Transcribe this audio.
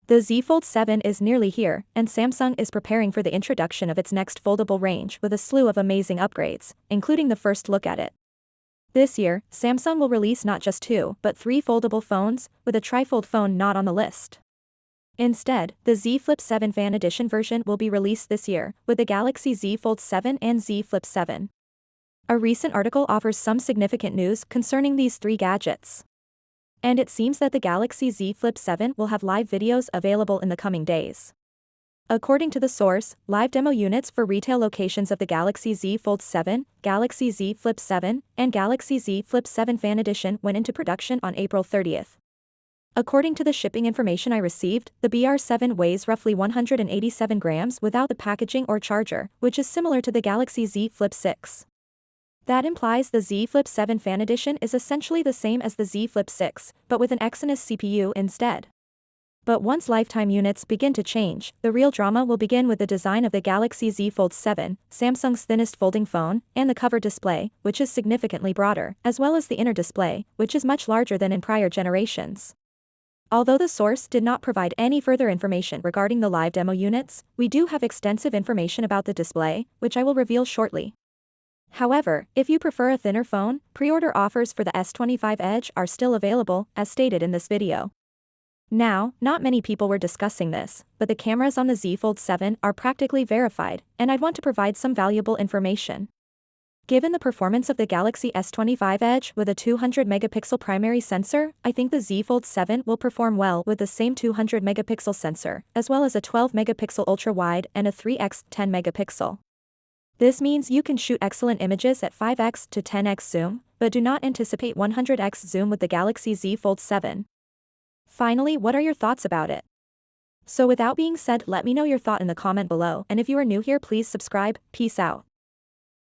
The Z Fold 7 is nearly here, and Samsung is preparing for the introduction of its next foldable range with a slew of amazing upgrades, including the first look at it. This year, Samsung will release not just 2 but 3 foldable phones, with a trifold phone not on the list. Instead, the Z Flip 7 Fan Edition version will be released this year, with the Galaxy Z Fold 7 and Z Flip 7. A recent article offers some significant news concerning these 3 gadgets. And it seems that the Galaxy Z Flip 7 will have live videos available in the coming days. According to the source, live demo units for retail locations of the Galaxy Z Fold 7, Galaxy Z Flip 7, and Galaxy Z Flip 7 Fan Edition went into production on April 30th. According to the shipping information I received, the BR7 weighs roughly 187 grams without the packaging or charger, which is similar to the Galaxy Z Flip 6. That implies the Z Flip 7 Fan Edition is essentially the same as the Z Flip 6, but with an Exynos CPU instead. But once lifetime units begin to change, the real drama will begin with the design of the Galaxy Z Fold 7, Samsung's thinnest folding phone, and the cover display, which is significantly broader, as well as the inner display, which is much larger than in prior generations. Although the source did not provide any further information regarding the live demo units, we do have extensive information about the display, which I will reveal shortly. However, if you prefer a thinner phone, pre-order offers for the S25 Edge are still available, as stated in this video. Now, not many people were discussing this, but the cameras on the Z Fold 7 are practically verified, and I'd want to provide some valuable information. Given the performance of the Galaxy S25 Edge with a 200-megapixel primary sensor, I think the Z Fold 7 will perform well with the same 200-megapixel sensor, as well as a 12-megapixel ultra-wide and a 3x 10-megapixel. This means you can shoot excellent images at 5x to 10x zoom, but do not anticipate 100x zoom with the Galaxy Z Fold 7. Finally, what are your thoughts about it? So without being said, let me know your thought in the comment below, and if you are new here, please subscribe. Peace out.